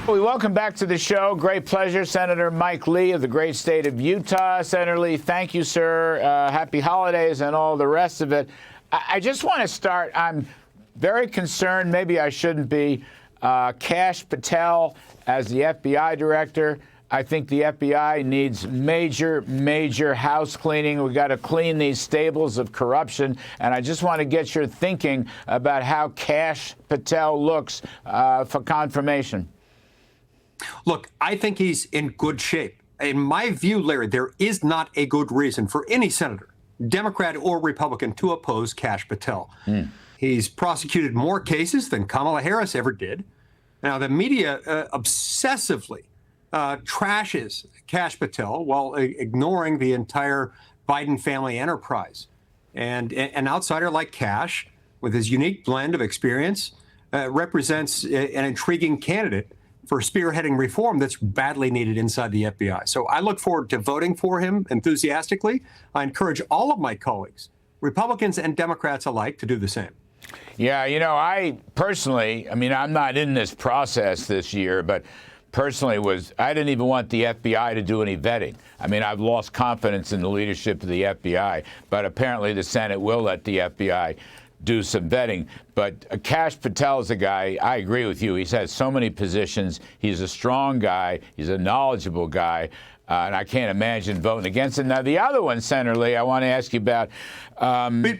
We welcome back to the show. Great pleasure, Senator Mike Lee of the great state of Utah. Senator Lee, thank you, sir. Happy holidays and all the rest of it. I just want to start. I'm very concerned. Maybe I shouldn't be. Kash Patel as the FBI director. I think the FBI needs major house cleaning. We've got to clean these stables of corruption. And I just want to get your thinking about how Kash Patel looks for confirmation. Look, I think he's in good shape. In my view, Larry, there is not a good reason for any senator, Democrat or Republican, to oppose Kash Patel. He's prosecuted more cases than Kamala Harris ever did. Now, the media obsessively trashes Kash Patel while ignoring the entire Biden family enterprise. And an outsider like Kash, with his unique blend of experience, represents an intriguing candidate for spearheading reform that's badly needed inside the FBI. So I look forward to voting for him enthusiastically. I encourage all of my colleagues, Republicans and Democrats alike, to do the same. Yeah, you know, I personally, I mean, I'm not in this process this year, but personally I didn't even want the FBI to do any vetting. I mean, I've lost confidence in the leadership of the FBI, but apparently the Senate will let the FBI do some vetting. But Kash Patel is a guy, I agree with you. He's had so many positions. He's a strong guy. He's a knowledgeable guy. And I can't imagine voting against him. Now, the other one, Senator Lee, I want to ask you about.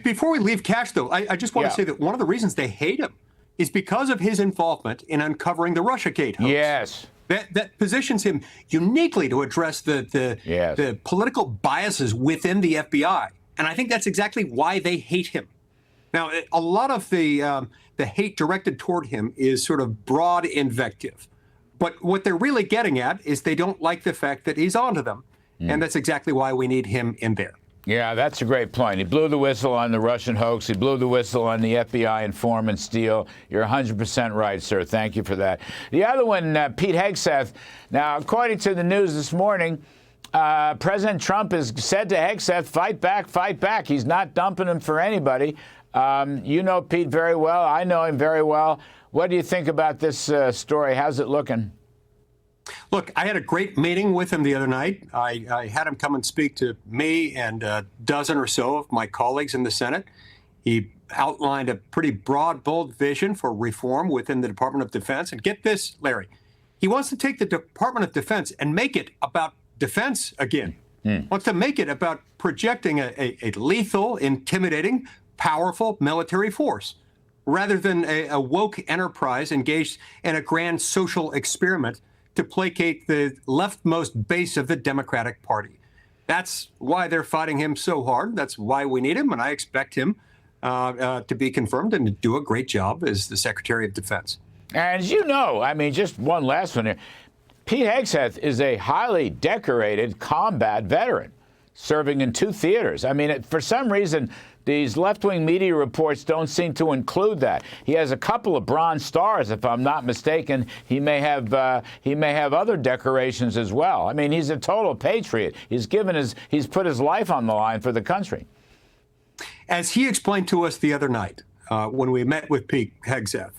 Before we leave Kash, though, I just want to say that one of the reasons they hate him is because of his involvement in uncovering the Russiagate hoax. Yes. That positions him uniquely to address the political biases within the FBI. And I think that's exactly why they hate him. Now, a lot of the hate directed toward him is sort of broad invective. But what they're really getting at is they don't like the fact that he's onto them. And that's exactly why we need him in there. Yeah, that's a great point. He blew the whistle on the Russian hoax. He blew the whistle on the FBI informant steal. You're 100% right, sir. Thank you for that. The other one, Pete Hegseth. Now, according to the news this morning, President Trump has said to Hegseth, fight back, fight back. He's not dumping him for anybody. You know Pete very well. I know him very well. What do you think about this story? How's it looking? Look, I had a great meeting with him the other night. I had him come and speak to me and a dozen or so of my colleagues in the Senate. He outlined a pretty broad, bold vision for reform within the Department of Defense. And get this, Larry, he wants to take the Department of Defense and make it about defense again. Wants to make it about projecting a lethal, intimidating, powerful military force, rather than a woke enterprise engaged in a grand social experiment to placate the leftmost base of the Democratic Party. That's why they're fighting him so hard. That's why we need him, and I expect him to be confirmed and to do a great job as the Secretary of Defense. And as you know, I mean, just one last one here. Pete Hegseth is a highly decorated combat veteran serving in 2 theaters. I mean, for some reason, these left-wing media reports don't seem to include that. He has a couple of Bronze Stars, if I'm not mistaken. He may have other decorations as well. I mean, he's a total patriot. He's put his life on the line for the country. As he explained to us the other night when we met with Pete Hegseth,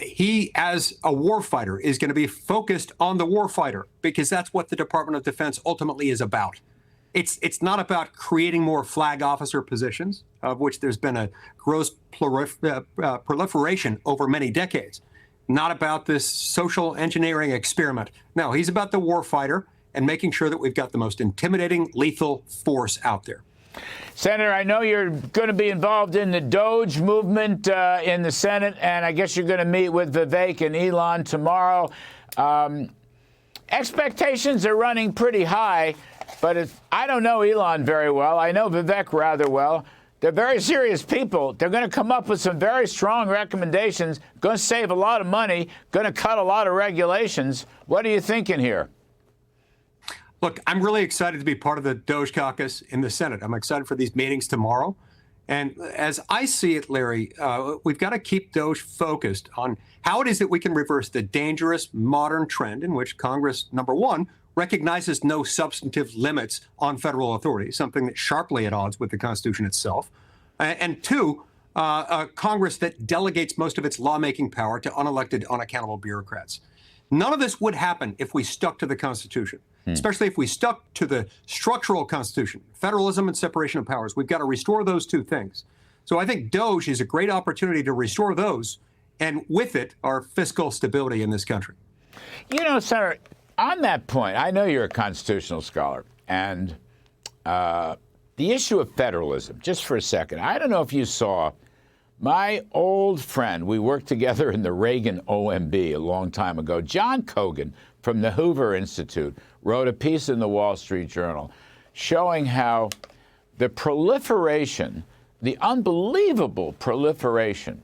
he, as a warfighter, is going to be focused on the warfighter because that's what the Department of Defense ultimately is about. It's not about creating more flag officer positions, of which there's been a gross proliferation over many decades. Not about this social engineering experiment. No, he's about the warfighter and making sure that we've got the most intimidating, lethal force out there. Senator, I know you're going to be involved in the DOGE movement in the Senate, and I guess you're going to meet with Vivek and Elon tomorrow. Expectations are running pretty high. But I don't know Elon very well. I know Vivek rather well. They're very serious people. They're going to come up with some very strong recommendations, going to save a lot of money, going to cut a lot of regulations. What are you thinking here? Look, I'm really excited to be part of the DOGE caucus in the Senate. I'm excited for these meetings tomorrow. And as I see it, Larry, we've got to keep DOGE focused on how it is that we can reverse the dangerous modern trend in which Congress, number one, recognizes no substantive limits on federal authority, something that's sharply at odds with the Constitution itself. And two, a Congress that delegates most of its lawmaking power to unelected, unaccountable bureaucrats. None of this would happen if we stuck to the Constitution, especially if we stuck to the structural Constitution, federalism and separation of powers. We've got to restore those two things. So I think DOGE is a great opportunity to restore those, and with it, our fiscal stability in this country. You know, Senator, on that point, I know you're a constitutional scholar, and the issue of federalism, just for a second, I don't know if you saw my old friend, we worked together in the Reagan OMB a long time ago, John Cogan from the Hoover Institute, wrote a piece in the Wall Street Journal showing how the proliferation, the unbelievable proliferation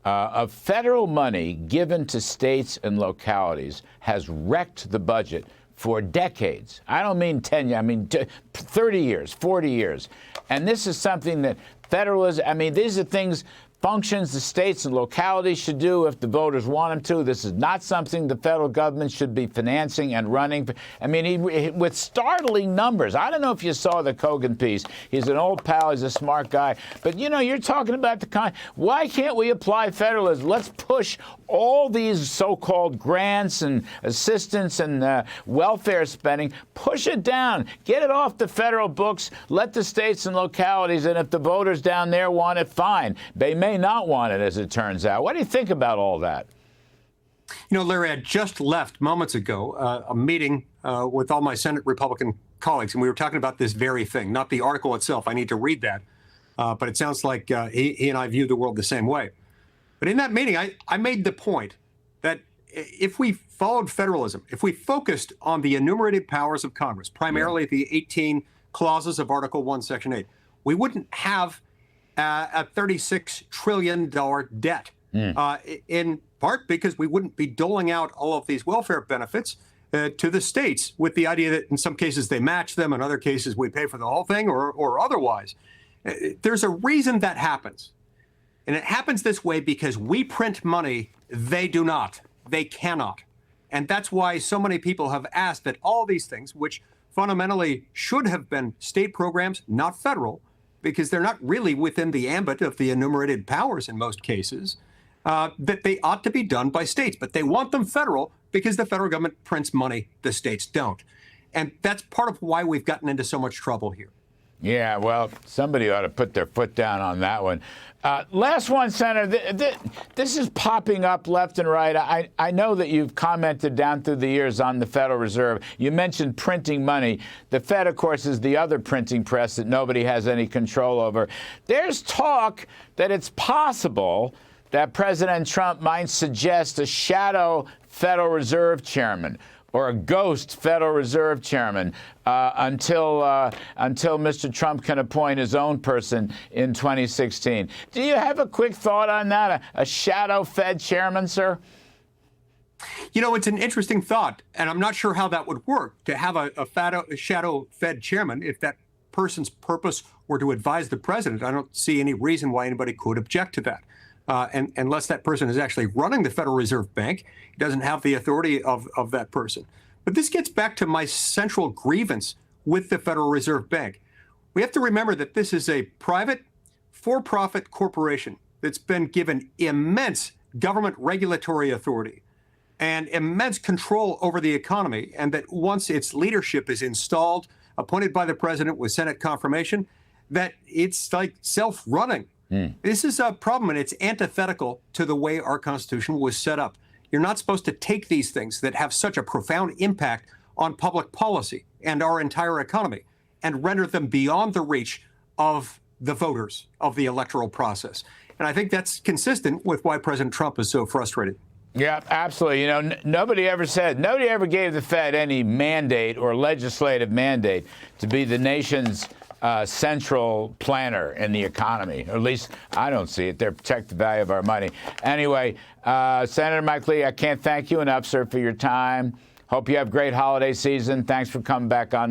of federal money given to states and localities has wrecked the budget for decades. I don't mean 10 years, I mean 30 years, 40 years. And this is something that federalism, I mean, these are things, functions the states and localities should do if the voters want them to. This is not something the federal government should be financing and running. I mean, with startling numbers. I don't know if you saw the Kogan piece. He's an old pal. He's a smart guy. But, you know, you're talking about why can't we apply federalism? Let's push all these so-called grants and assistance and welfare spending, push it down, get it off the federal books, let the states and localities, and if the voters down there want it, fine. They may not want it, as it turns out. What do you think about all that? You know, Larry, I just left moments ago a meeting with all my Senate Republican colleagues, and we were talking about this very thing, not the article itself. I need to read that. But it sounds like he and I view the world the same way. But in that meeting, I made the point that if we followed federalism, if we focused on the enumerated powers of Congress, primarily the 18 clauses of Article 1, Section 8, we wouldn't have a $36 trillion debt, in part because we wouldn't be doling out all of these welfare benefits to the states with the idea that in some cases they match them, in other cases we pay for the whole thing or otherwise. There's a reason that happens. And it happens this way because we print money, they do not. They cannot. And that's why so many people have asked that all these things, which fundamentally should have been state programs, not federal, because they're not really within the ambit of the enumerated powers in most cases, that they ought to be done by states. But they want them federal because the federal government prints money, the states don't. And that's part of why we've gotten into so much trouble here. Yeah, well, somebody ought to put their foot down on that one. Last one, Senator. This is popping up left and right. I know that you've commented down through the years on the Federal Reserve. You mentioned printing money. The Fed, of course, is the other printing press that nobody has any control over. There's talk that it's possible that President Trump might suggest a shadow Federal Reserve chairman or a ghost Federal Reserve chairman until Mr. Trump can appoint his own person in 2016. Do you have a quick thought on that, a shadow Fed chairman, sir? You know, it's an interesting thought, and I'm not sure how that would work, to have a shadow Fed chairman. If that person's purpose were to advise the president, I don't see any reason why anybody could object to that. And unless that person is actually running the Federal Reserve Bank, he doesn't have the authority of that person. But this gets back to my central grievance with the Federal Reserve Bank. We have to remember that this is a private, for-profit corporation that's been given immense government regulatory authority and immense control over the economy, and that once its leadership is installed, appointed by the president with Senate confirmation, that it's like self-running. This is a problem, and it's antithetical to the way our Constitution was set up. You're not supposed to take these things that have such a profound impact on public policy and our entire economy and render them beyond the reach of the voters of the electoral process. And I think that's consistent with why President Trump is so frustrated. Yeah, absolutely. You know, nobody ever gave the Fed any mandate or legislative mandate to be the nation's central planner in the economy. Or at least I don't see it. They protect the value of our money. Anyway, Senator Mike Lee, I can't thank you enough, sir, for your time. Hope you have a great holiday season. Thanks for coming back on.